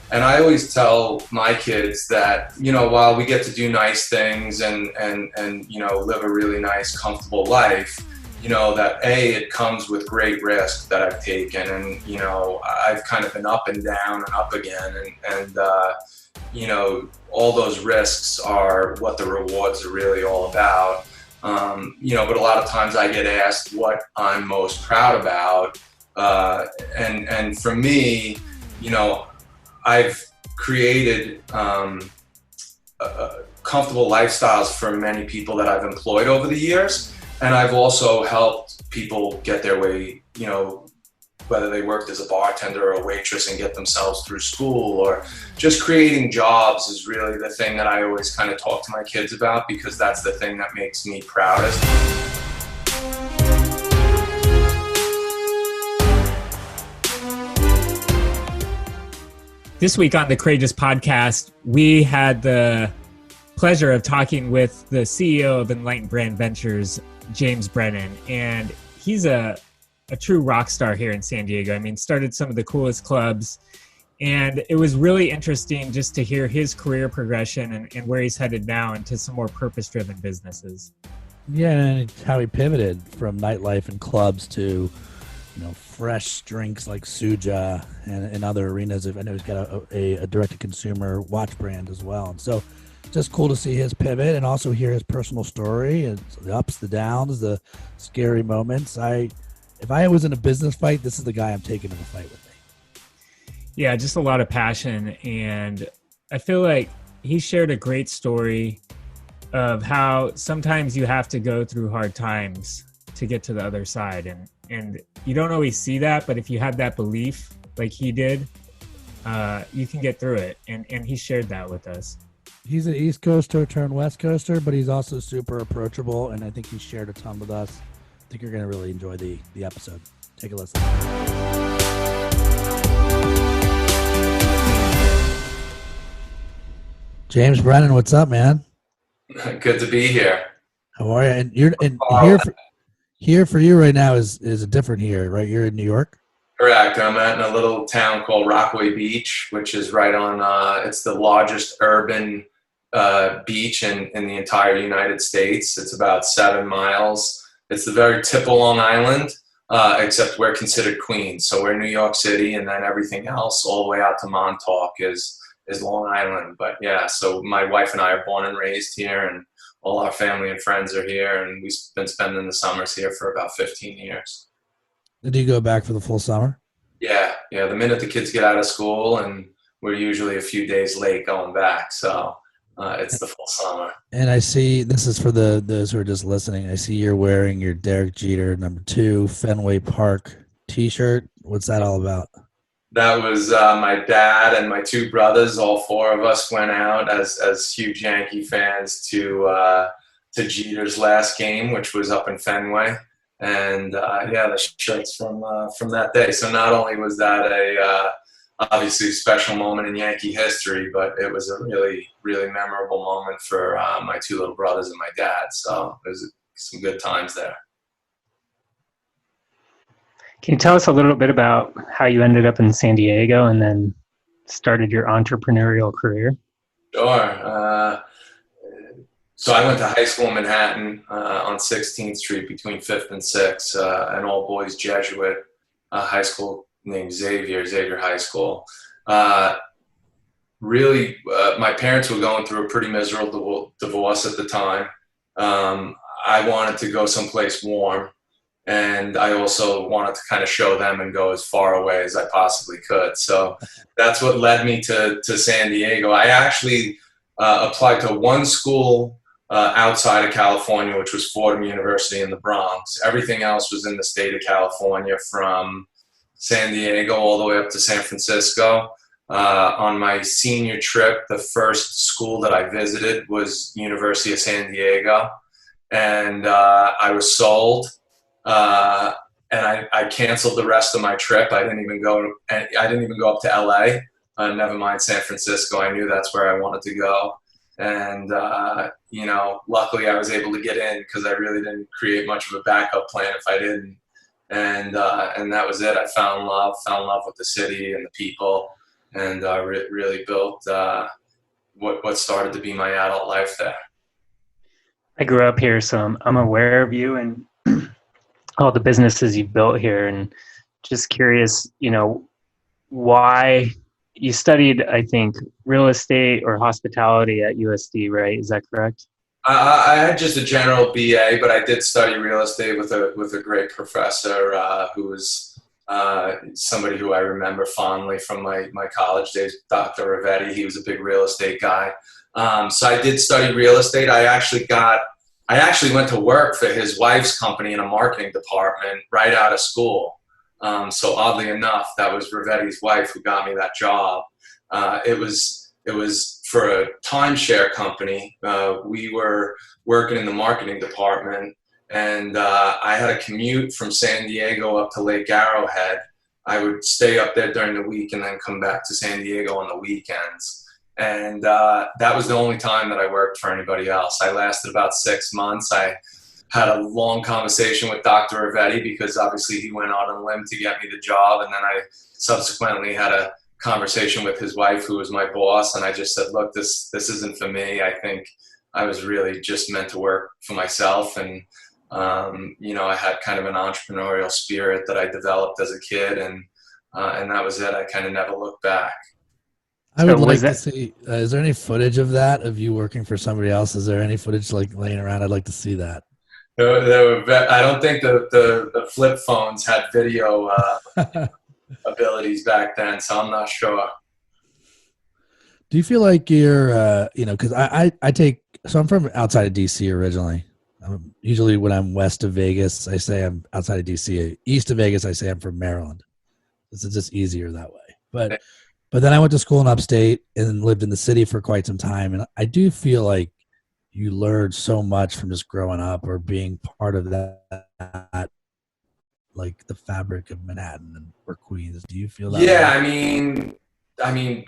And I always tell my kids that, while we get to do nice things and live a really nice, comfortable life, that it comes with great risk that I've taken. And, I've kind of been up and down and up again. And all those risks are what the rewards are really all about. But a lot of times I get asked what I'm most proud about. And for me, I've created comfortable lifestyles for many people that I've employed over the years. And I've also helped people get their way, whether they worked as a bartender or a waitress and get themselves through school, or just creating jobs is really the thing that I always kind of talk to my kids about, because that's the thing that makes me proudest. This week on the Courageous Podcast, we had the pleasure of talking with the CEO of Enlightened Brand Ventures, James Brennan, and he's a true rock star here in San Diego. I mean, started some of the coolest clubs, and it was really interesting just to hear his career progression and where he's headed now into some more purpose-driven businesses. Yeah, and how he pivoted from nightlife and clubs to fresh drinks like Suja and other arenas. I know he's got a direct-to-consumer watch brand as well. And so just cool to see his pivot and also hear his personal story and the ups, the downs, the scary moments. If I was in a business fight, this is the guy I'm taking in the fight with me. Yeah, just a lot of passion. And I feel like he shared a great story of how sometimes you have to go through hard times to get to the other side. And you don't always see that, but if you have that belief like he did, you can get through it. And he shared that with us. He's an East Coaster turned West Coaster, but he's also super approachable, and I think he shared a ton with us. I think you're going to really enjoy the episode. Take a listen. James Brennan, what's up, man? Good to be here. How are you? And here for you right now is a different here, right? You're in New York? Correct. I'm in a little town called Rockaway Beach, which is right on, it's the largest urban beach in the entire United States. It's about 7 miles. It's the very tip of Long Island, except we're considered Queens. So we're New York City, and then everything else all the way out to Montauk is Long Island. But yeah, so my wife and I are born and raised here, and all our family and friends are here, and we've been spending the summers here for about 15 years. Did you go back for the full summer? Yeah. The minute the kids get out of school, and we're usually a few days late going back. So it's the full summer. And I see, this is for those who are just listening, I see you're wearing your Derek Jeter #2 Fenway Park Teeshirt. What's that all about? That was my dad and my 2 brothers. All 4 of us went out as huge Yankee fans to Jeter's last game, which was up in Fenway. And the shirt's from that day. So not only was that obviously a special moment in Yankee history, but it was a really, really memorable moment for my 2 little brothers and my dad. So it was some good times there. Can you tell us a little bit about how you ended up in San Diego and then started your entrepreneurial career? Sure. So I went to high school in Manhattan on 16th Street between 5th and 6th, an all-boys Jesuit high school named Xavier High School. My parents were going through a pretty miserable divorce at the time. I wanted to go someplace warm, and I also wanted to kind of show them and go as far away as I possibly could. So that's what led me to San Diego. I actually applied to one school outside of California, which was Fordham University in the Bronx. Everything else was in the state of California, from San Diego all the way up to San Francisco. On my senior trip, the first school that I visited was University of San Diego, and I was sold. And I canceled the rest of my trip. I didn't even go up to LA. Never mind San Francisco. I knew that's where I wanted to go. And, luckily I was able to get in because I really didn't create much of a backup plan if I didn't. And that was it. I fell in love with the city and the people. and really built what started to be my adult life there. I grew up here, so I'm aware of you and all the businesses you've built here, and just curious, why you studied, I think, real estate or hospitality at USD, right? Is that correct? I had just a general BA, but I did study real estate with a great professor who was somebody who I remember fondly from my college days, Dr. Ravetti. He was a big real estate guy. So I did study real estate. I actually went to work for his wife's company in a marketing department right out of school. So oddly enough, that was Ravetti's wife who got me that job. It was for a timeshare company. We were working in the marketing department, and I had a commute from San Diego up to Lake Arrowhead. I would stay up there during the week and then come back to San Diego on the weekends. And that was the only time that I worked for anybody else. I lasted about 6 months. I had a long conversation with Dr. Ravetti because obviously he went on a limb to get me the job. And then I subsequently had a conversation with his wife, who was my boss. And I just said, look, this isn't for me. I think I was really just meant to work for myself. And, I had kind of an entrepreneurial spirit that I developed as a kid. And that was it. I kind of never looked back. I would like to see, is there any footage of that, of you working for somebody else? Is there any footage like laying around? I'd like to see that. I don't think the flip phones had video abilities back then, so I'm not sure. Do you feel like you're, because so I'm from outside of DC originally. Usually when I'm west of Vegas, I say I'm outside of DC. East of Vegas, I say I'm from Maryland. It's just easier that way. But then I went to school in upstate and lived in the city for quite some time. And I do feel like you learned so much from just growing up or being part of that, like the fabric of Manhattan or Queens. Do you feel that? Yeah, way? I mean,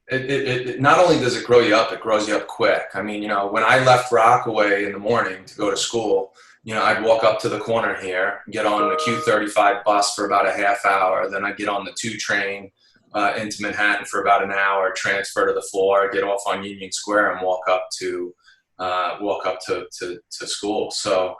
it not only does it grow you up, it grows you up quick. I mean, when I left Rockaway in the morning to go to school, I'd walk up to the corner here, get on the Q35 bus for about a half hour. Then I'd get on the 2 train into Manhattan for about an hour, transfer to the floor, get off on Union Square, and walk up to school. So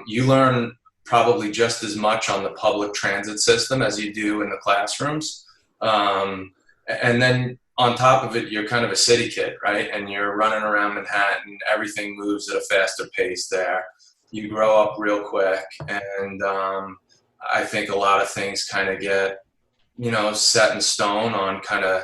you learn probably just as much on the public transit system as you do in the classrooms. And then on top of it, you're kind of a city kid, right? And you're running around Manhattan. Everything moves at a faster pace there. You grow up real quick, and I think a lot of things kind of get set in stone on kind of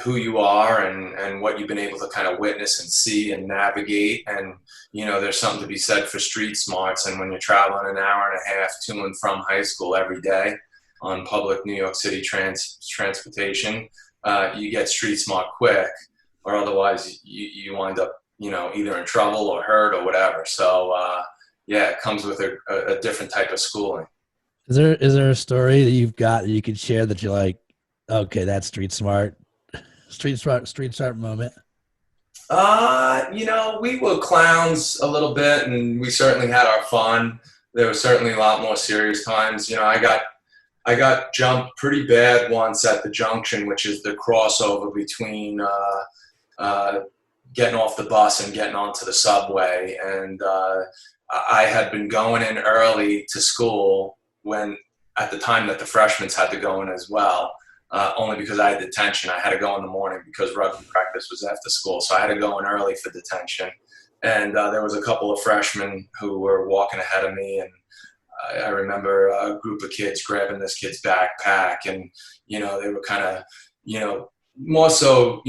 who you are and what you've been able to kind of witness and see and navigate. And, there's something to be said for street smarts. And when you're traveling an hour and a half to and from high school every day on public New York City transportation, you get street smart quick, or otherwise you wind up, either in trouble or hurt or whatever. So, it comes with a different type of schooling. Is there a story that you've got that you could share that you're like, okay, that's street smart moment? We were clowns a little bit, and we certainly had our fun. There was certainly a lot more serious times. I got jumped pretty bad once at the junction, which is the crossover between getting off the bus and getting onto the subway. And I had been going in early to school when at the time that the freshmen had to go in as well, only because I had detention. I had to go in the morning because rugby practice was after school. So I had to go in early for detention. And there was a couple of freshmen who were walking ahead of me. And I remember a group of kids grabbing this kid's backpack, and, they were kind of, more so,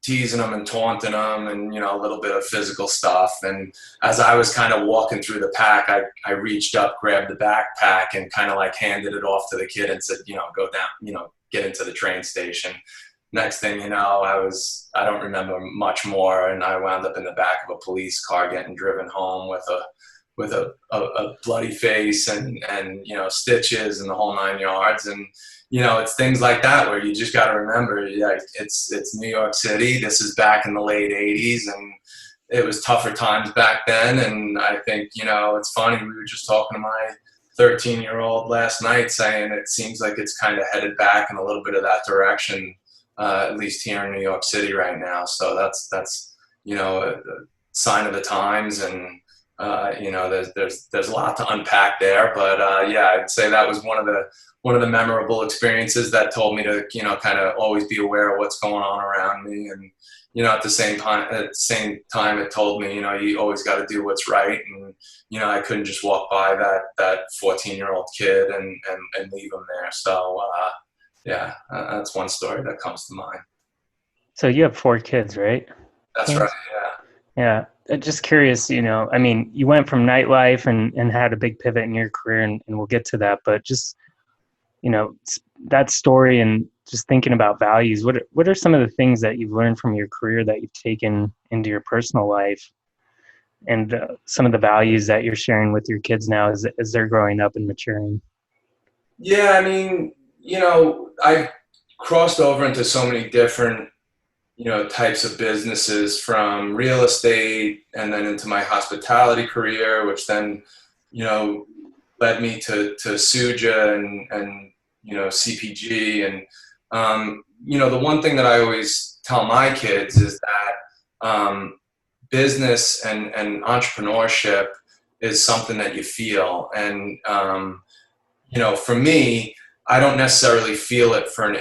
teasing him and taunting him, and, a little bit of physical stuff. And as I was kind of walking through the pack, I reached up, grabbed the backpack, and kind of like handed it off to the kid and said, go down, get into the train station. Next thing you know, I don't remember much more, and I wound up in the back of a police car getting driven home with a bloody face and stitches and the whole 9 yards. And it's things like that where you just got to remember, it's New York City. This is back in the late 80s, and it was tougher times back then. And I think it's funny, we were just talking to my 13-year-old last night saying it seems like it's kind of headed back in a little bit of that direction, at least here in New York City right now. So that's a sign of the times, and there's a lot to unpack there. But I'd say that was one of the memorable experiences that told me to kind of always be aware of what's going on around me. And at the same time, it told me, you always got to do what's right. And, I couldn't just walk by that 14-year-old kid and leave him there. So, that's one story that comes to mind. So you have 4 kids, right? That's right. Yeah. Just curious, I mean, you went from nightlife and had a big pivot in your career, and we'll get to that, but just, that story and just thinking about values, what are some of the things that you've learned from your career that you've taken into your personal life, and some of the values that you're sharing with your kids now as they're growing up and maturing? Yeah, I mean, I crossed over into so many different types of businesses, from real estate and then into my hospitality career, which then, led me to Suja and CPG. And, the one thing that I always tell my kids is that business and entrepreneurship is something that you feel. And, for me, I don't necessarily feel it for an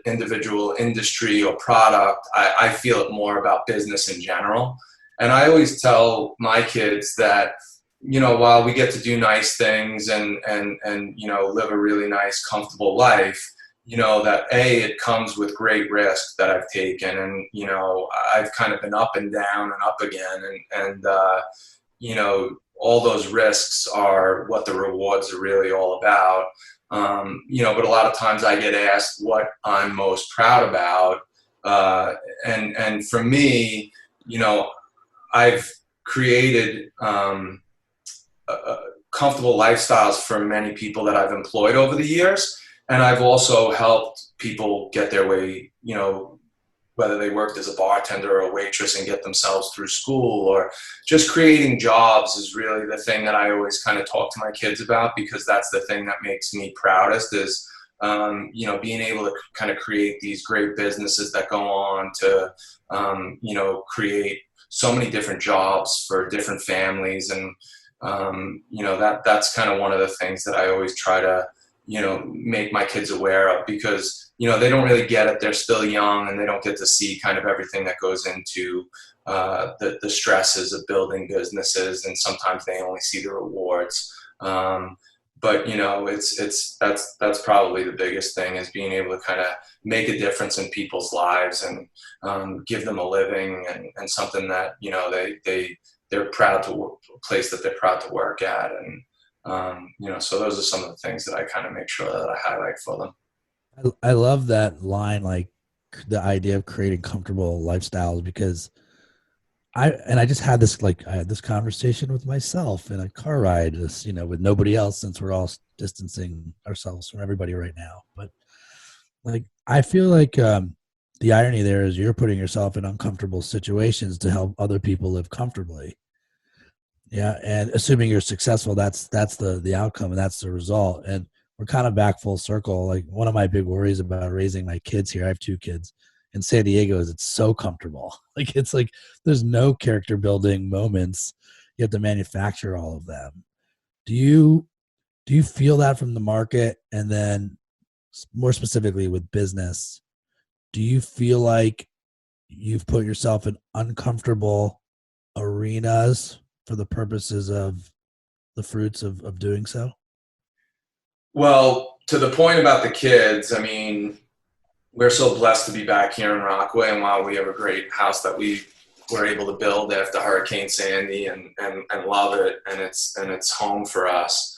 individual industry or product. I feel it more about business in general. And I always tell my kids that, while we get to do nice things and live a really nice, comfortable life, that it comes with great risk that I've taken. And, I've kind of been up and down and up again. And all those risks are what the rewards are really all about. But a lot of times I get asked what I'm most proud about. And for me, I've created comfortable lifestyles for many people that I've employed over the years. And I've also helped people get their way, whether they worked as a bartender or a waitress and get themselves through school, or just creating jobs is really the thing that I always kind of talk to my kids about, because that's the thing that makes me proudest is, being able to kind of create these great businesses that go on to, create so many different jobs for different families. And, that's kind of one of the things that I always try to, make my kids aware of, because, they don't really get it. They're still young and they don't get to see kind of everything that goes into the stresses of building businesses. And sometimes they only see the rewards. But that's probably the biggest thing, is being able to kind of make a difference in people's lives and give them a living and something that, they're proud to work, a place that they're proud to work at. And, so those are some of the things that I kind of make sure that I highlight for them. I love that line, like the idea of creating comfortable lifestyles, because I just had this, I had this conversation with myself in a car ride, just, with nobody else, since we're all distancing ourselves from everybody right now. But I feel like the irony there is you're putting yourself in uncomfortable situations to help other people live comfortably. Yeah. And assuming you're successful, that's the outcome, and that's the result. And we're kind of back full circle. Like, one of my big worries about raising my kids here, I have 2 kids in San Diego, is it's so comfortable. It's like there's no character building moments. You have to manufacture all of them. Do you feel that from the market? And then more specifically with business, do you feel like you've put yourself in uncomfortable arenas for the purposes of the fruits of doing so? Well, to the point about the kids, I mean, we're so blessed to be back here in Rockaway, and while we have a great house that we were able to build after Hurricane Sandy and love it, and it's home for us.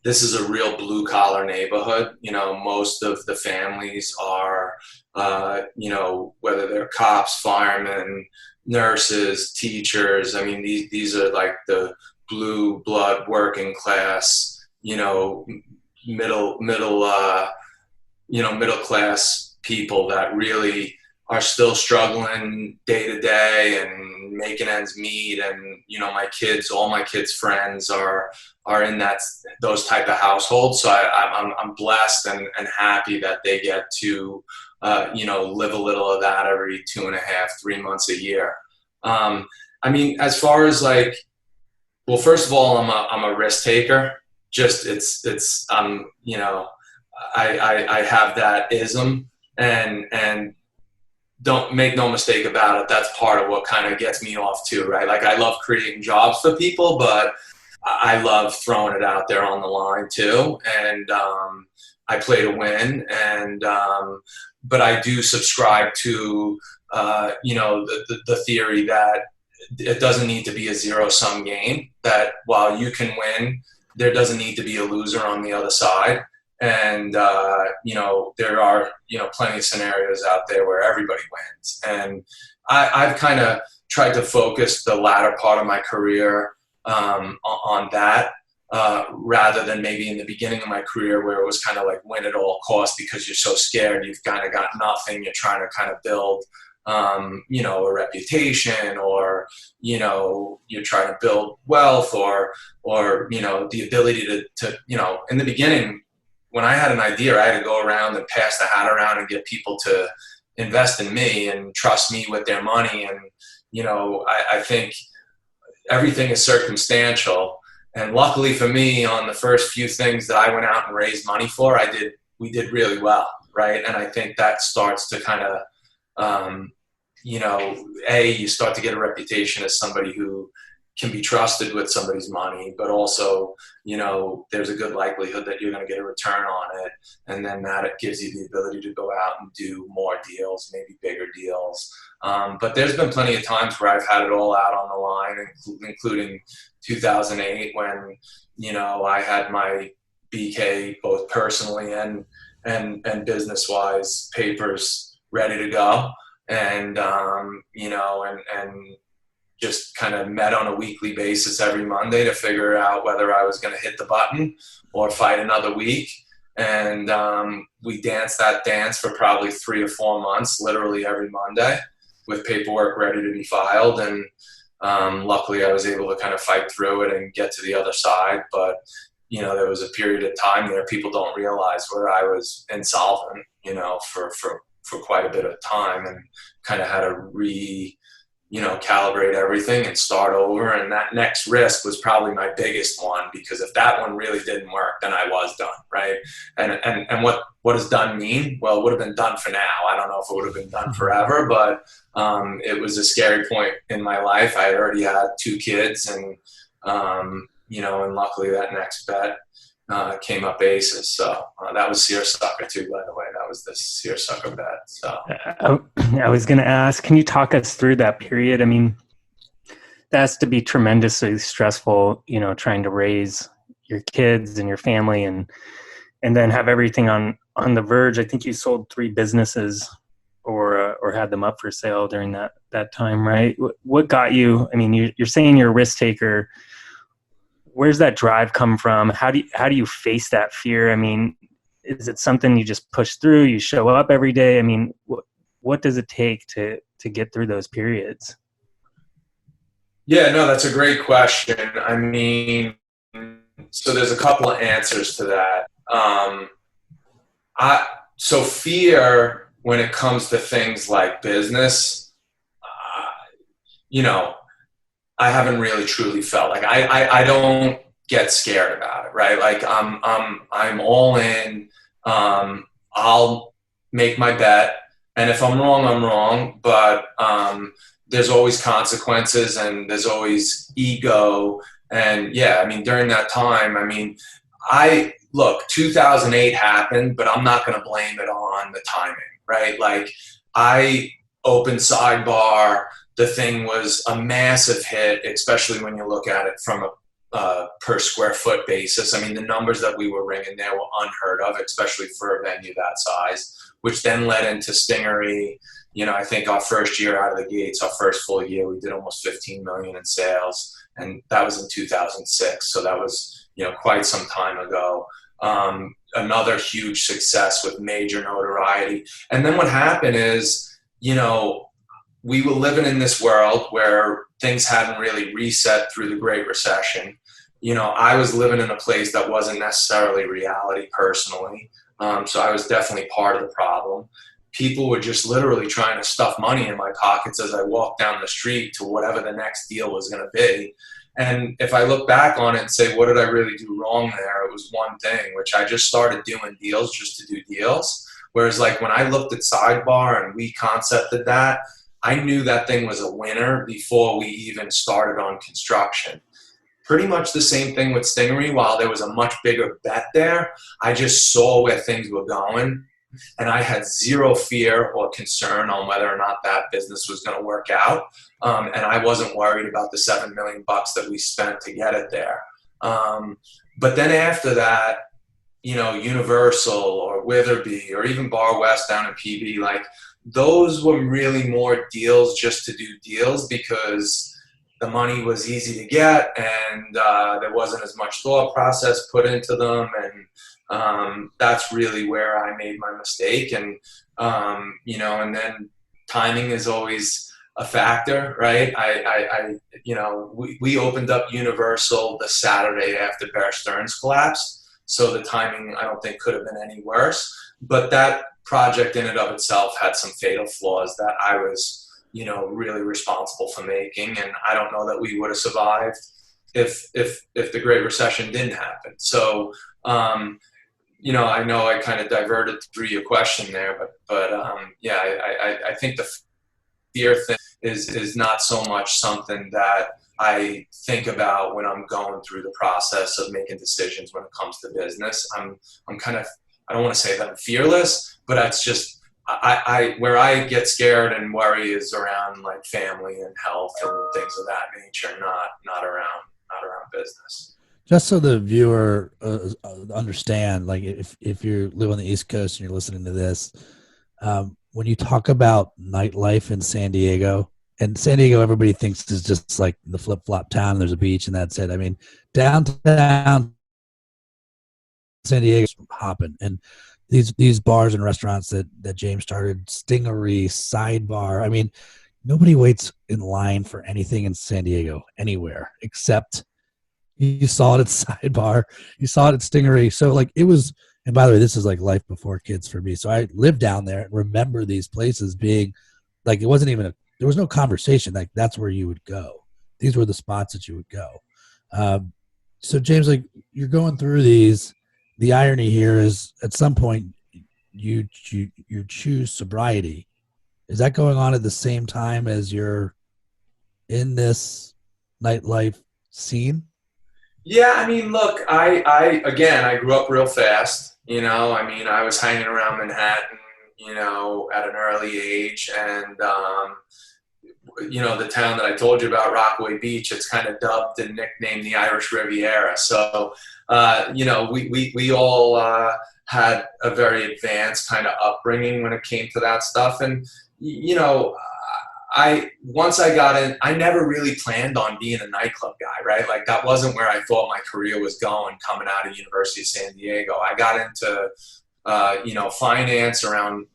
This is a real blue collar neighborhood. Most of the families are, whether they're cops, firemen, nurses, teachers. I mean, these are like the blue blood working class, middle class people that really are still struggling day to day and making ends meet. And, you know, all my kids' friends are in those type of households. So I'm blessed and happy that they get to, you know, live a little of that every 2.5, 3 months a year. I mean, as far as like, well, first of all, I'm a risk taker. Just you know, I have that ism, and don't make no mistake about it. That's part of what kind of gets me off too, right? Like I love creating jobs for people, but I love throwing it out there on the line too. And I play to win, and but I do subscribe to you know, the theory that it doesn't need to be a zero-sum game, that while you can win, there doesn't need to be a loser on the other side. And, you know, there are, you know, plenty of scenarios out there where everybody wins. And I've kind of tried to focus the latter part of my career on that, rather than maybe in the beginning of my career where it was kind of like win at all costs because you're so scared, you've kind of got nothing, you're trying to kind of build you know, a reputation, or, you know, you're trying to build wealth, or, you know, the ability to, you know, in the beginning, when I had an idea, I had to go around and pass the hat around and get people to invest in me and trust me with their money. And, you know, I think everything is circumstantial. And luckily for me, on the first few things that I went out and raised money for, we did really well. Right. And I think that starts to kind of, you know, you start to get a reputation as somebody who can be trusted with somebody's money, but also, you know, there's a good likelihood that you're going to get a return on it. And then that it gives you the ability to go out and do more deals, maybe bigger deals. But there's been plenty of times where I've had it all out on the line, including 2008, when, you know, I had my BK, both personally and business-wise, papers ready to go. And, you know, and just kind of met on a weekly basis every Monday to figure out whether I was going to hit the button or fight another week. And we danced that dance for probably 3 or 4 months, literally every Monday, with paperwork ready to be filed. And luckily I was able to kind of fight through it and get to the other side. But, you know, there was a period of time there people don't realize where I was insolvent, you know, for quite a bit of time, and kind of had to calibrate everything and start over. And that next risk was probably my biggest one, because if that one really didn't work, then I was done. Right. And what does done mean? Well, it would have been done for now. I don't know if it would have been done forever, but it was a scary point in my life. I already had 2 kids, and, you know, and luckily that next bet came up aces. So that was seersucker too, by the way. That was the seersucker bet. So I was going to ask, can you talk us through that period? I mean, that has to be tremendously stressful, you know, trying to raise your kids and your family, and then have everything on the verge. I think you sold 3 businesses or had them up for sale during that time, right? What got you? I mean, you're saying you're a risk taker. Where's that drive come from? How do you face that fear? I mean, is it something you just push through? You show up every day? I mean, what does it take to get through those periods? Yeah, no, that's a great question. I mean, so there's a couple of answers to that. So fear, when it comes to things like business, you know, I haven't really truly felt like I don't get scared about it, right? Like I'm all in. I'll make my bet, and if I'm wrong, I'm wrong. But there's always consequences, and there's always ego. And yeah, I mean, during that time, I mean, 2008 happened, but I'm not going to blame it on the timing, right? Like I opened Sidebar. The thing was a massive hit, especially when you look at it from a per square foot basis. I mean, the numbers that we were ringing there were unheard of, especially for a venue that size, which then led into Stingery. You know, I think our first year out of the gates, our first full year, we did almost 15 million in sales. And that was in 2006. So that was, you know, quite some time ago. Another huge success with major notoriety. And then what happened is, you know, we were living in this world where things hadn't really reset through the Great Recession. You know, I was living in a place that wasn't necessarily reality personally. So I was definitely part of the problem. People were just literally trying to stuff money in my pockets as I walked down the street to whatever the next deal was going to be. And if I look back on it and say, what did I really do wrong there? It was one thing, which I just started doing deals just to do deals. Whereas like when I looked at Sidebar and we concepted that, I knew that thing was a winner before we even started on construction. Pretty much the same thing with Stingery. While there was a much bigger bet there, I just saw where things were going, and I had zero fear or concern on whether or not that business was going to work out. And I wasn't worried about the $7 million that we spent to get it there. But then after that, you know, Universal or Witherby or even Bar West down in PB, like those were really more deals just to do deals because the money was easy to get and there wasn't as much thought process put into them. And that's really where I made my mistake. And, you know, and then timing is always a factor, right? You know, we opened up Universal the Saturday after Bear Stearns collapsed. So the timing, I don't think, could have been any worse. But that project in and of itself had some fatal flaws that I was, you know, really responsible for making. And I don't know that we would have survived if the Great Recession didn't happen. So, you know I kind of diverted through your question there, but yeah, I think the fear thing is not so much something that I think about when I'm going through the process of making decisions when it comes to business. I'm kind of, I don't want to say that I'm fearless, but that's just, I where I get scared and worry is around like family and health and things of that nature, not around business. Just so the viewer understand, like if you live on the East Coast and you're listening to this, when you talk about nightlife in San Diego, and San Diego, everybody thinks is just like the flip-flop town, and there's a beach and that's it. I mean, downtown San Diego's hopping, and these bars and restaurants that James started, Stingery, Sidebar. I mean, nobody waits in line for anything in San Diego anywhere except you saw it at Sidebar, you saw it at Stingery. So like it was, and by the way, this is like life before kids for me. So I lived down there and remember these places being like, it wasn't even there was no conversation. Like that's where you would go. These were the spots that you would go. So James, like you're going through these, the irony here is at some point you choose sobriety. Is that going on at the same time as you're in this nightlife scene? Yeah, I mean, look, I grew up real fast. You know, I mean, I was hanging around Manhattan, you know, at an early age, and you know, the town that I told you about, Rockaway Beach, it's kind of dubbed and nicknamed the Irish Riviera. So, you know, we all had a very advanced kind of upbringing when it came to that stuff. And, you know, once I got in, I never really planned on being a nightclub guy, right? Like that wasn't where I thought my career was going coming out of University of San Diego. I got into, you know, finance around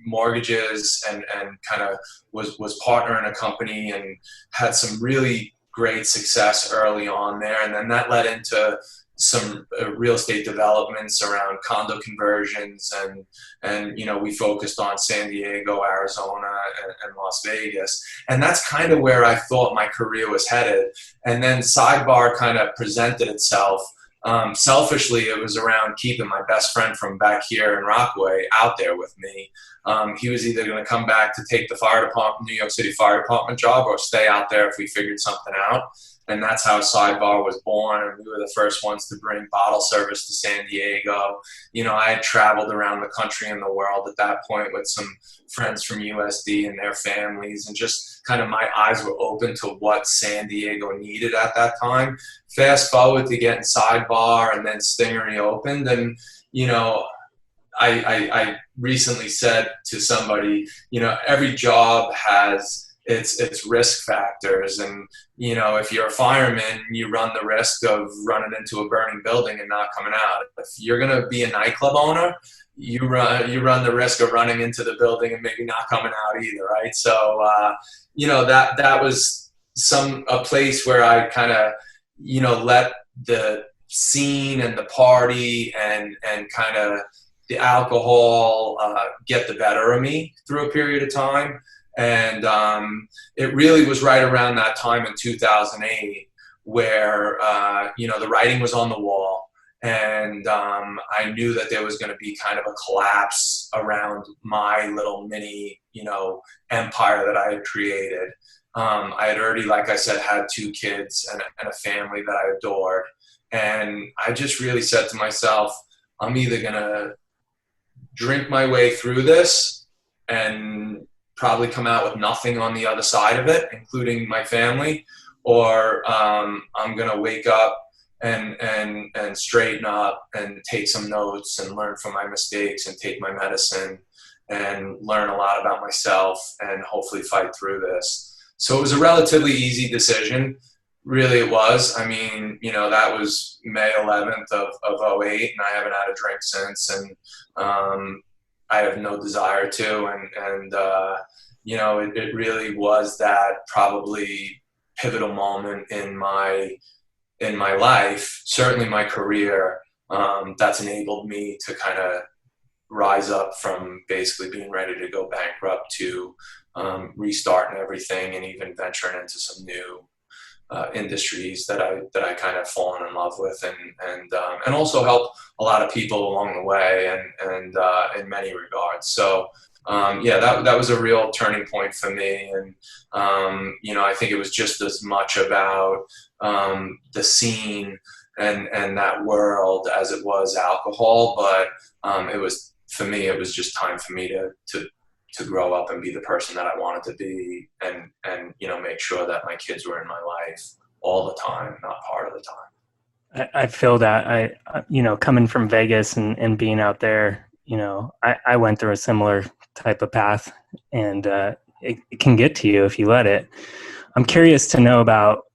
mortgages and kind of was partner in a company and had some really great success early on there. And then that led into some real estate developments around condo conversions and you know, we focused on San Diego, Arizona, and Las Vegas. And that's kind of where I thought my career was headed. And then Sidebar kind of presented itself. Selfishly, it was around keeping my best friend from back here in Rockaway out there with me. He was either going to come back to take the fire department, New York City Fire Department job, or stay out there if we figured something out. And that's how Sidebar was born. And we were the first ones to bring bottle service to San Diego. You know, I had traveled around the country and the world at that point with some friends from USD and their families, and just kind of my eyes were open to what San Diego needed at that time. Fast forward to getting Sidebar and then Stingery opened, and you know, I recently said to somebody, you know, every job has its risk factors, and you know, if you're a fireman, you run the risk of running into a burning building and not coming out. If you're going to be a nightclub owner, you run the risk of running into the building and maybe not coming out either, right? So that was a place where I kind of let the scene and the party and kind of the alcohol get the better of me through a period of time. And it really was right around that time in 2008 where the writing was on the wall, and I knew that there was going to be kind of a collapse around my little mini empire that I had created. I had already, like I said, had 2 kids and a family that I adored. And I just really said to myself, I'm either going to drink my way through this and probably come out with nothing on the other side of it, including my family, or I'm going to wake up and straighten up and take some notes and learn from my mistakes and take my medicine and learn a lot about myself and hopefully fight through this. So it was a relatively easy decision. Really, it was. I mean, that was May 11th of 08, and I haven't had a drink since, and I have no desire to. And it really was that probably pivotal moment in my life, certainly my career, that's enabled me to kind of rise up from basically being ready to go bankrupt to restarting everything and even venturing into some new industries that I kind of fallen in love with, and also help a lot of people along the way, and in many regards. So that was a real turning point for me, and I think it was just as much about the scene and that world as it was alcohol, but it was, for me, it was just time for me to grow up and be the person that I wanted to be, and make sure that my kids were in my life all the time, not part of the time. I feel that. Coming from Vegas and being out there, I went through a similar type of path, and it can get to you if you let it. I'm curious to know about,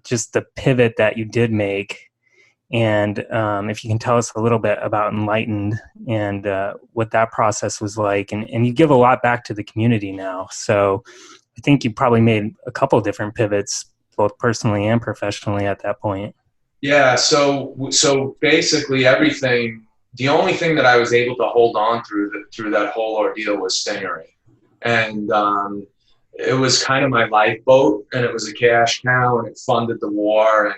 just the pivot that you did make, and if you can tell us a little bit about Enlightened and what that process was like. And you give a lot back to the community now. So I think you probably made a couple of different pivots, both personally and professionally at that point. Yeah. So basically everything, the only thing that I was able to hold on through that whole ordeal was Stingery. And it was kind of my lifeboat, and it was a cash cow, and it funded the war and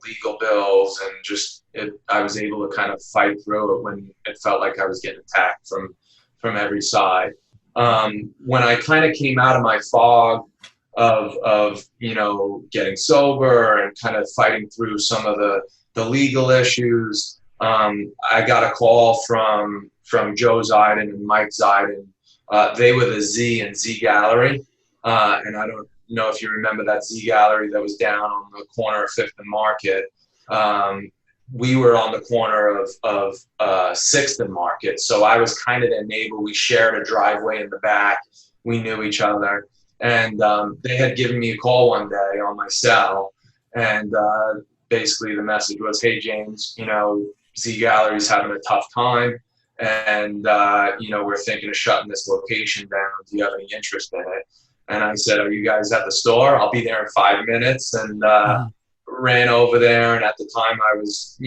legal bills, and I was able to kind of fight through it when it felt like I was getting attacked from every side. When I kind of came out of my fog of getting sober and kind of fighting through some of the legal issues, I got a call from Joe Ziden and Mike Ziden. They were the Z and Z Gallery, and I don't know if you remember that Z Gallery that was down on the corner of 5th and Market. We were on the corner of 6th and Market, so I was kind of their neighbor. We shared a driveway in the back. We knew each other, and they had given me a call one day on my cell, and basically the message was, "Hey James, Z Gallery's having a tough time, and we're thinking of shutting this location down. Do you have any interest in it?" And I said, "Are you guys at the store? I'll be there in 5 minutes." And ran over there. And at the time I was,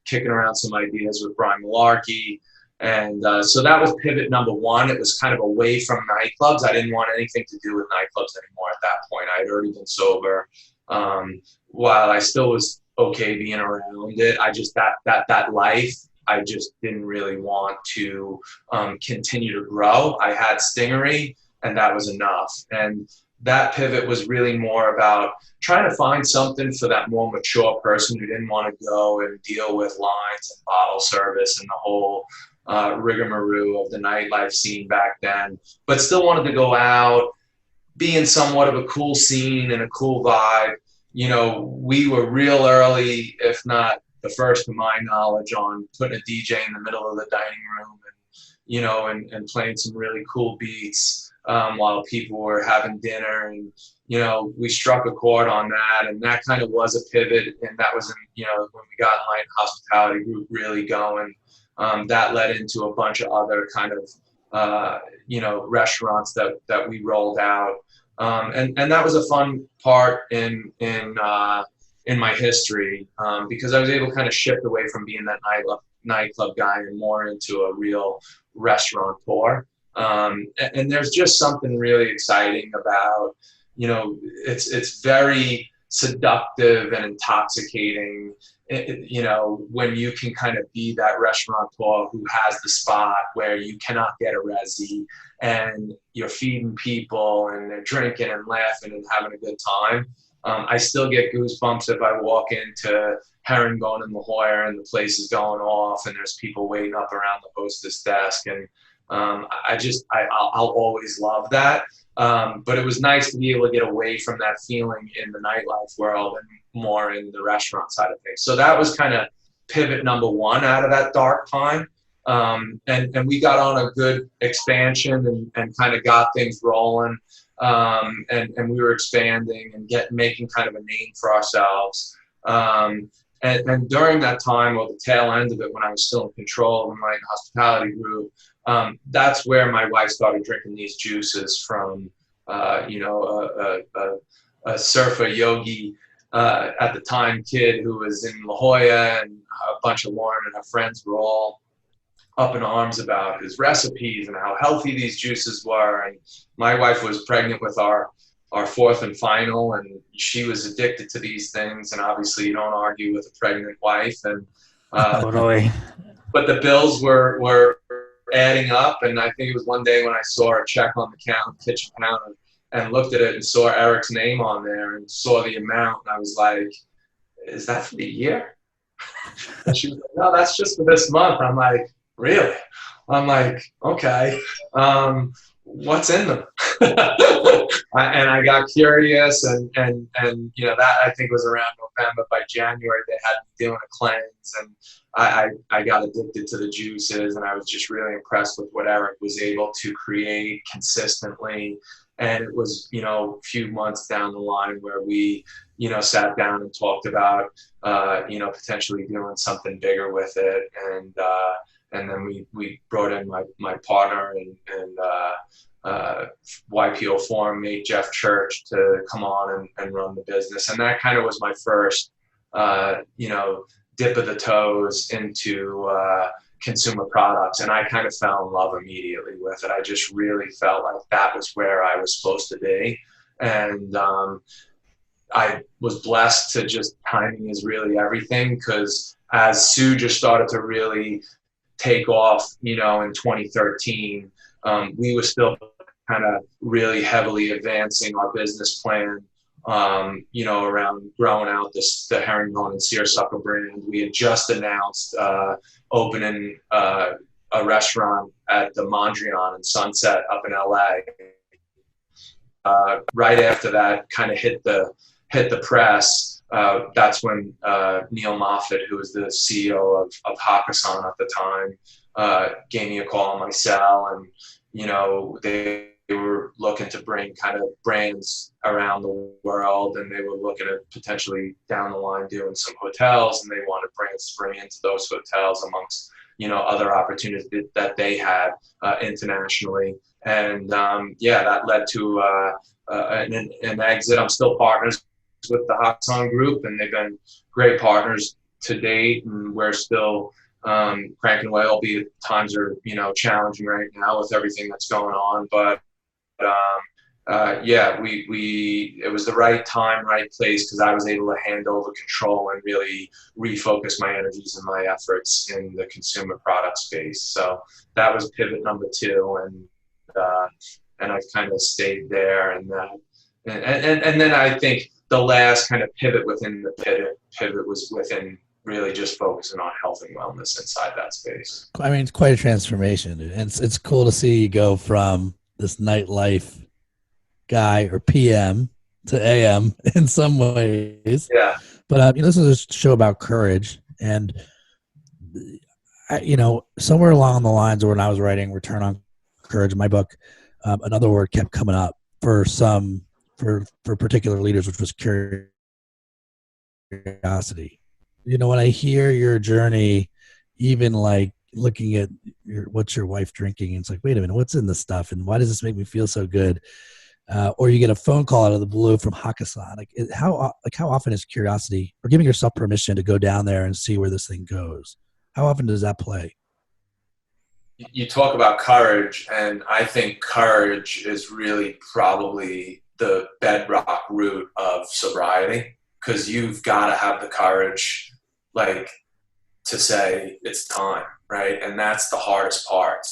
kicking around some ideas with Brian Malarkey. And so that was pivot number one. It was kind of away from nightclubs. I didn't want anything to do with nightclubs anymore at that point. I had already been sober. While I still was okay being around it, I just, that life, I just didn't really want to continue to grow. I had Stingery, and that was enough. And that pivot was really more about trying to find something for that more mature person who didn't want to go and deal with lines and bottle service and the whole rigmarole of the nightlife scene back then, but still wanted to go out, be in somewhat of a cool scene and a cool vibe. We were real early, if not the first to my knowledge, on putting a DJ in the middle of the dining room and playing some really cool beats while people were having dinner. And, we struck a chord on that, and that kind of was a pivot. And that was, when we got Light Hospitality Group really going. that led into a bunch of other kind of restaurants that we rolled out, and that was a fun part in my history, because I was able to kind of shift away from being that nightclub guy and more into a real restaurateur. And there's just something really exciting about, it's very seductive and intoxicating, when you can kind of be that restaurateur who has the spot where you cannot get a resi and you're feeding people and they're drinking and laughing and having a good time. I still get goosebumps if I walk into Herringbone in La Jolla and the place is going off and there's people waiting up around the hostess desk. And I'll always love that. But it was nice to be able to get away from that feeling in the nightlife world and more in the restaurant side of things. So that was kind of pivot number one out of that dark time. And we got on a good expansion and kind of got things rolling. And we were expanding and making kind of a name for ourselves. And during that time, or the tail end of it, when I was still in control of my hospitality group, that's where my wife started drinking these juices from, a surfer yogi, at the time kid who was in La Jolla, and a bunch of Lauren and her friends were all up in arms about his recipes and how healthy these juices were. And my wife was pregnant with our fourth and final, and she was addicted to these things. And obviously you don't argue with a pregnant wife. And totally. But the bills were adding up, and I think it was one day when I saw a check on the kitchen counter and looked at it and saw Eric's name on there and saw the amount, and I was like, is that for the year? And she was like, no, that's just for this month. I'm like, really? I'm like, okay, what's in them? And I got curious, and that I think was around November. By January, they had me doing a cleanse, and I got addicted to the juices, and I was just really impressed with what Eric was able to create consistently. And it was, a few months down the line where we, sat down and talked about, potentially doing something bigger with it. And then we brought in my partner and YPO Forum mate Jeff Church to come on and run the business. And that kind of was my first, dip of the toes into consumer products. And I kind of fell in love immediately with it. I just really felt like that was where I was supposed to be. And I was blessed to just, timing is really everything, because as Suja started to really take off, in 2013, we were still kind of really heavily advancing our business plan, around growing out the Herringbone and Seersucker brand. We had just announced opening a restaurant at the Mondrian in Sunset up in LA. Right after that kind of hit the press, that's when Neil Moffat, who was the CEO of Hakkasan at the time, gave me a call on my cell, and they were looking to bring kind of brands around the world, and they were looking at potentially down the line doing some hotels, and they wanted brands to bring into those hotels amongst other opportunities that they had internationally. And that led to an exit. I'm still partners with the Hakkasan Group, and they've been great partners to date, and we're still cranking away, albeit times are challenging right now with everything that's going on. But it was the right time, right place, because I was able to hand over control and really refocus my energies and my efforts in the consumer product space. So that was pivot number two, and I've kind of stayed there. And then I think the last kind of pivot within the pivot was within really just focusing on health and wellness inside that space. I mean, it's quite a transformation, dude. And it's cool to see you go from this nightlife guy or PM to AM in some ways. Yeah. But this is a show about courage, and somewhere along the lines of when I was writing Return on Courage in my book, another word kept coming up for particular leaders, which was curiosity. When I hear your journey, even like looking at what's your wife drinking, and it's like, wait a minute, what's in this stuff, and why does this make me feel so good? Or you get a phone call out of the blue from Hakkasan. How often is curiosity or giving yourself permission to go down there and see where this thing goes? How often does that play? You talk about courage, and I think courage is really probably the bedrock root of sobriety, because you've got to have the courage, like, to say it's time, right? And that's the hardest part.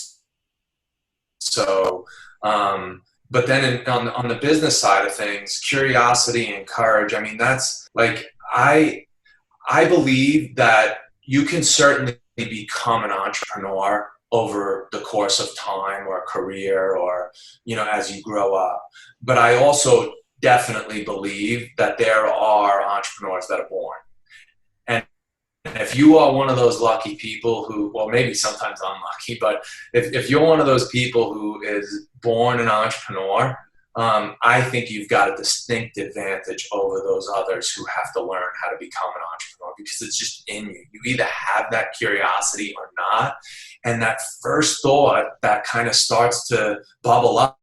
So, but then on the business side of things, curiosity and courage, I mean, that's like, I believe that you can certainly become an entrepreneur over the course of time or a career, or, you know, as you grow up. But I also definitely believe that there are entrepreneurs that are born. And if you are one of those lucky people who, well, maybe sometimes unlucky, but if you're one of those people who is born an entrepreneur, I think you've got a distinct advantage over those others who have to learn how to become an entrepreneur, because it's just in you. You either have that curiosity or not. And that first thought that kind of starts to bubble up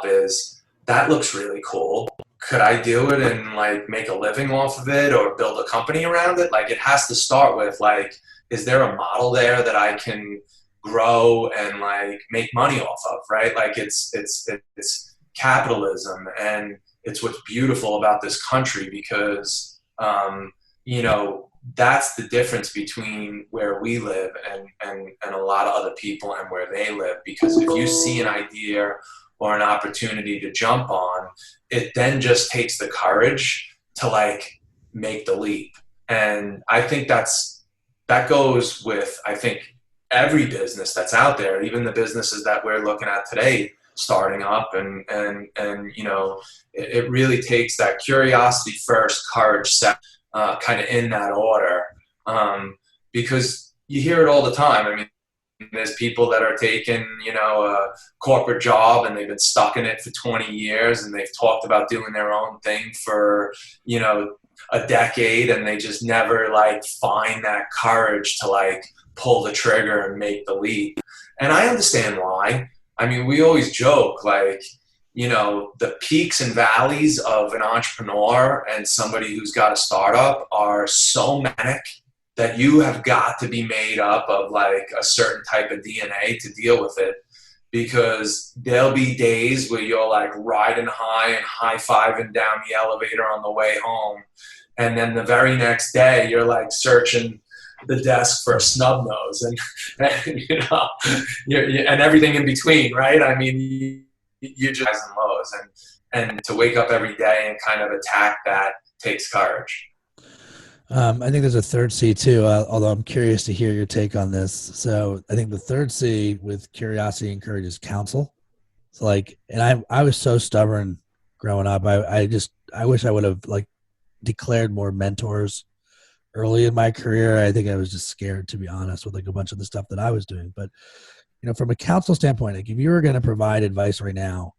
is, that looks really cool. Could I do it and like make a living off of it or build a company around it? Like, it has to start with like, is there a model there that I can grow and like make money off of, right? Like, it's capitalism, and it's what's beautiful about this country, because you know, that's the difference between where we live and a lot of other people and where they live. Because if you see an idea or an opportunity to jump on, it then just takes the courage to like make the leap. And I think that goes with, I think, every business that's out there, even the businesses that we're looking at today, starting up, and you know, it really takes that curiosity first, courage second, kind of in that order, because you hear it all the time. I mean, there's people that are taking, you know, a corporate job and they've been stuck in it for 20 years, and they've talked about doing their own thing for, you know, a decade, and they just never like find that courage to like pull the trigger and make the leap. And I understand why. I mean, we always joke, like, you know, the peaks and valleys of an entrepreneur and somebody who's got a startup are so manic that you have got to be made up of like a certain type of DNA to deal with it. Because there'll be days where you're like riding high and high-fiving down the elevator on the way home. And then the very next day you're like searching the desk for a snub nose, and you know, and everything in between, right? I mean, you just highs and lows, and to wake up every day and kind of attack that takes courage. I think there's a third C too, although I'm curious to hear your take on this. So I think the third C with curiosity and courage is counsel. So like, and I was so stubborn growing up. I wish I would have like declared more mentors early in my career. I think I was just scared, to be honest, with like a bunch of the stuff that I was doing. But, you know, from a counsel standpoint, like if you were going to provide advice right now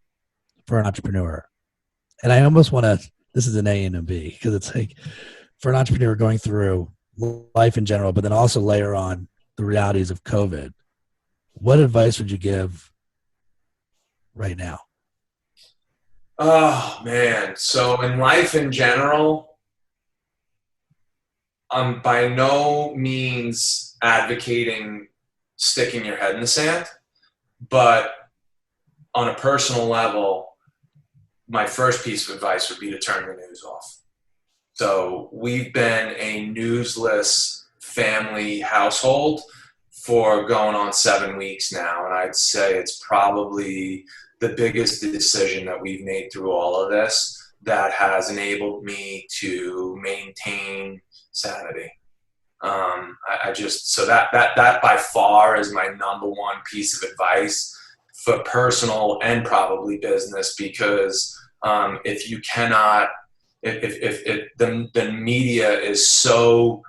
for an entrepreneur, and I almost want to, this is an A and a B, because it's like for an entrepreneur going through life in general, but then also layer on the realities of COVID, what advice would you give right now? Oh man. So in life in general, I'm by no means advocating sticking your head in the sand, but on a personal level, my first piece of advice would be to turn the news off. So we've been a newsless family household for going on 7 weeks now, and I'd say it's probably the biggest decision that we've made through all of this that has enabled me to maintain sanity. I just, so that by far is my number one piece of advice for personal and probably business, because if you cannot, if the media is so,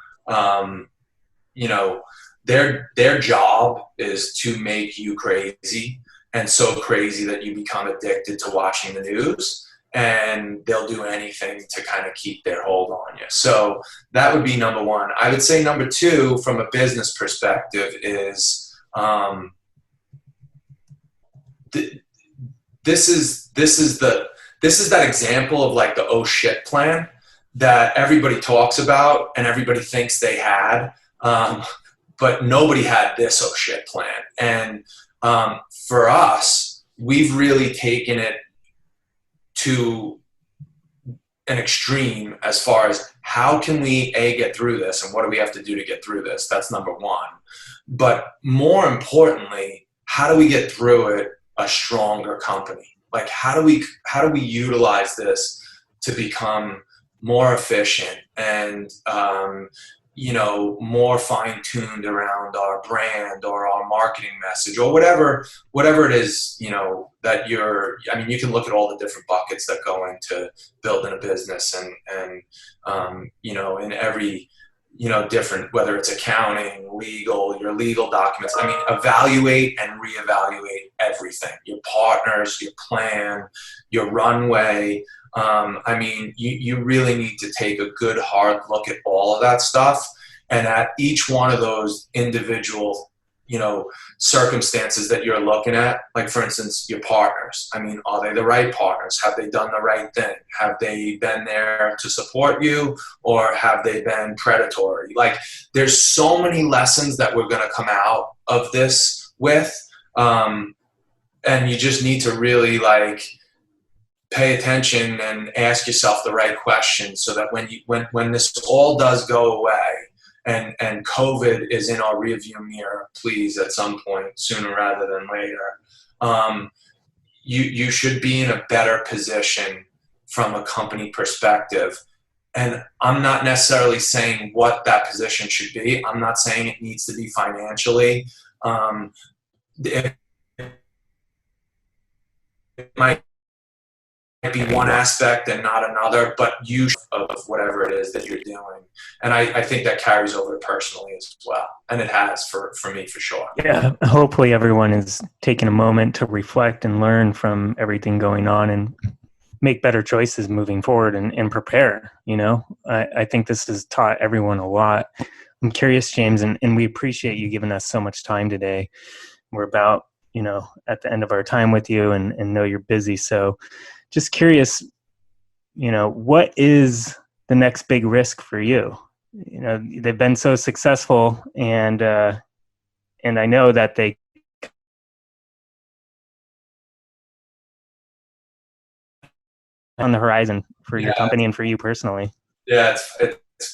you know, their job is to make you crazy, and so crazy that you become addicted to watching the news. and they'll do anything to kind of keep their hold on you. So that would be number one. I would say number two, from a business perspective, is this is that example of like the oh shit plan that everybody talks about and everybody thinks they had, but nobody had this oh shit plan. And for us, we've really taken it to an extreme as far as how can we get through this, and what do we have to do to get through this? That's number one. But more importantly, how do we get through it a stronger company? Like how do we utilize this to become more efficient and more fine-tuned around our brand or our marketing message or whatever it is, that you can look at all the different buckets that go into building a business and in every, different, whether it's accounting, legal, your legal documents. I mean, evaluate and reevaluate everything, your partners, your plan, your runway. You really need to take a good hard look at all of that stuff, and at each one of those individual, circumstances that you're looking at, like for instance, your partners. I mean, are they the right partners? Have they done the right thing? Have they been there to support you, or have they been predatory? Like there's so many lessons that we're going to come out of this with. And you just need to really pay attention and ask yourself the right questions so that when this all does go away and COVID is in our rearview mirror, please, at some point, sooner rather than later, you should be in a better position from a company perspective. And I'm not necessarily saying what that position should be. I'm not saying it needs to be financially. It might be one aspect and not another, but you of whatever it is that you're doing. And I think that carries over personally as well. And it has for me, for sure. Yeah. Hopefully everyone is taking a moment to reflect and learn from everything going on and make better choices moving forward and prepare. I think this has taught everyone a lot. I'm curious, James, and we appreciate you giving us so much time today. We're about, at the end of our time with you and know you're busy. So just curious, what is the next big risk for you? They've been so successful, and I know that they on the horizon for your company and for you personally. Yeah,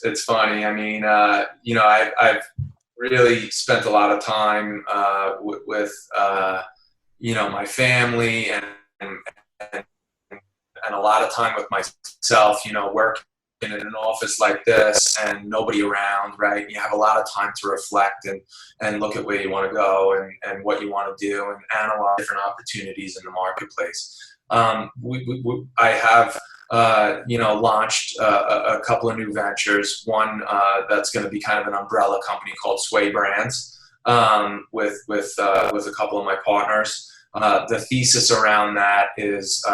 it's funny. I mean, I've really spent a lot of time with my family and a lot of time with myself, working in an office like this and nobody around, right? You have a lot of time to reflect and look at where you want to go and what you want to do and analyze different opportunities in the marketplace. I have, launched a couple of new ventures. One that's going to be kind of an umbrella company called Sway Brands with a couple of my partners. The thesis around that is,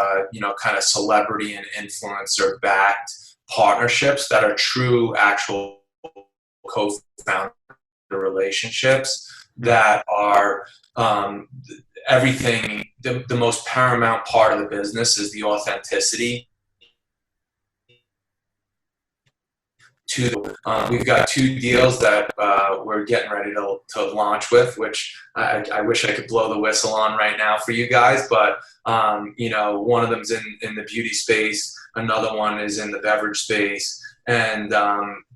kind of celebrity and influencer backed partnerships that are true, actual co-founder relationships that are everything. The most paramount part of the business is the authenticity. We've got 2 deals that we're getting ready to launch with, which I wish I could blow the whistle on right now for you guys. But, one of them's in the beauty space. Another one is in the beverage space. And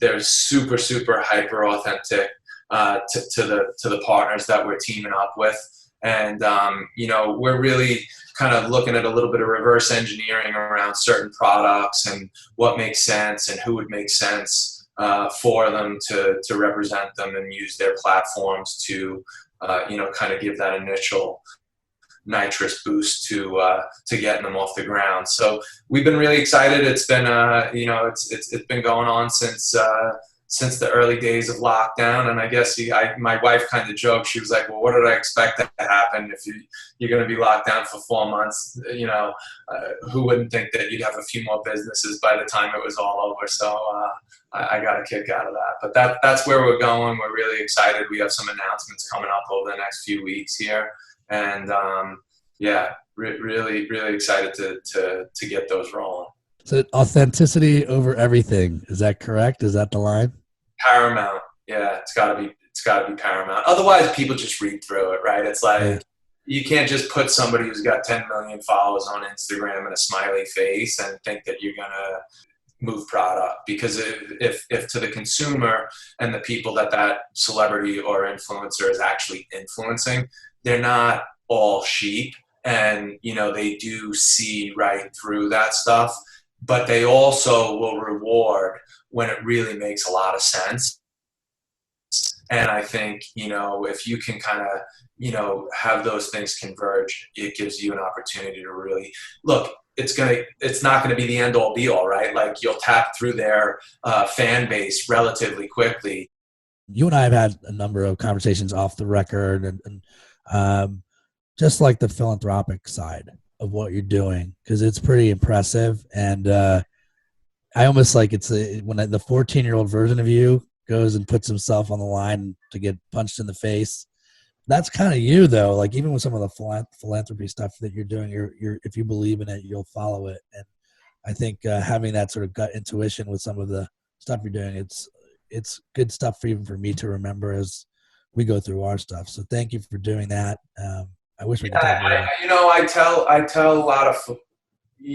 they're super, super hyper authentic to the partners that we're teaming up with. And, we're really kind of looking at a little bit of reverse engineering around certain products and what makes sense and who would make sense for them to represent them and use their platforms to, kind of give that initial nitrous boost to getting them off the ground. So we've been really excited. It's been, it's been going on since since the early days of lockdown. And I guess my wife kind of joked. She was like, well, what did I expect to happen if you're going to be locked down for 4 months? Who wouldn't think that you'd have a few more businesses by the time it was all over? So I got a kick out of that. But that's where we're going. We're really excited. We have some announcements coming up over the next few weeks here. And really, really excited to get those rolling. So authenticity over everything. Is that correct? Is that the line? Paramount. Yeah, it's gotta be paramount. Otherwise people just read through it, right? It's like you can't just put somebody who's got 10 million followers on Instagram and a smiley face and think that you're gonna move product, because if to the consumer and the people that celebrity or influencer is actually influencing, they're not all sheep, and they do see right through that stuff, but they also will reward when it really makes a lot of sense. And I think, if you can kind of, have those things converge, it gives you an opportunity to really look. It's not going to be the end all be all, right? Like, you'll tap through their fan base relatively quickly. You and I have had a number of conversations off the record, and just like the philanthropic side of what you're doing, because it's pretty impressive. And I almost like when the 14-year-old version of you goes and puts himself on the line to get punched in the face. That's kind of you, though. Like, even with some of the philanthropy stuff that you're doing, you're if you believe in it, you'll follow it. And I think having that sort of gut intuition with some of the stuff you're doing, it's good stuff even for me to remember as we go through our stuff. So thank you for doing that. I wish we could talk more. I tell a lot of.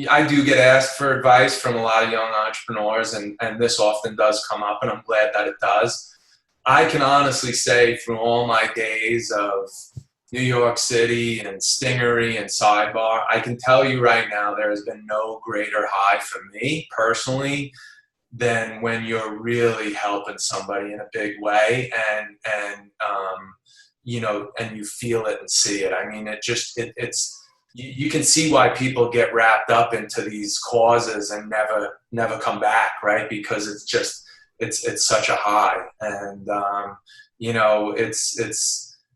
I do get asked for advice from a lot of young entrepreneurs, and this often does come up, and I'm glad that it does. I can honestly say, through all my days of New York City and Stingery and Sidebar, I can tell you right now there has been no greater high for me personally than when you're really helping somebody in a big way, and you feel it and see it. I mean, it's you can see why people get wrapped up into these causes and never come back, right? Because it's such a high, and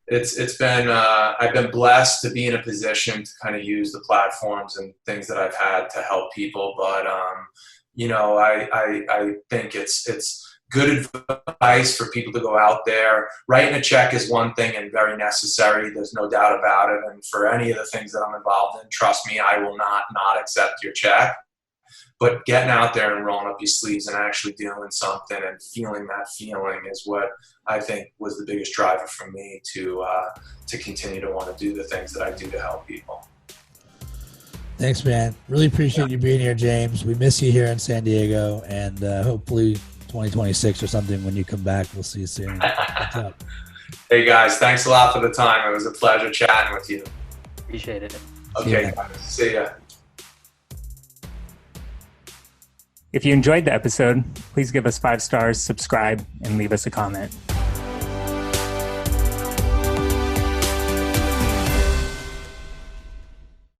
it's been I've been blessed to be in a position to kind of use the platforms and things that I've had to help people, but I think it's good advice for people to go out there. Writing a check is one thing and very necessary. There's no doubt about it. And for any of the things that I'm involved in, trust me, I will not accept your check. But getting out there and rolling up your sleeves and actually doing something and feeling that feeling is what I think was the biggest driver for me to continue to want to do the things that I do to help people. Thanks, man. Really appreciate you being here, James. We miss you here in San Diego, and hopefully 2026 or something when you come back. We'll see you soon. What's up? Hey, guys. Thanks a lot for the time. It was a pleasure chatting with you. Appreciate it. Okay, guys. See ya. If you enjoyed the episode, please give us 5 stars, subscribe, and leave us a comment.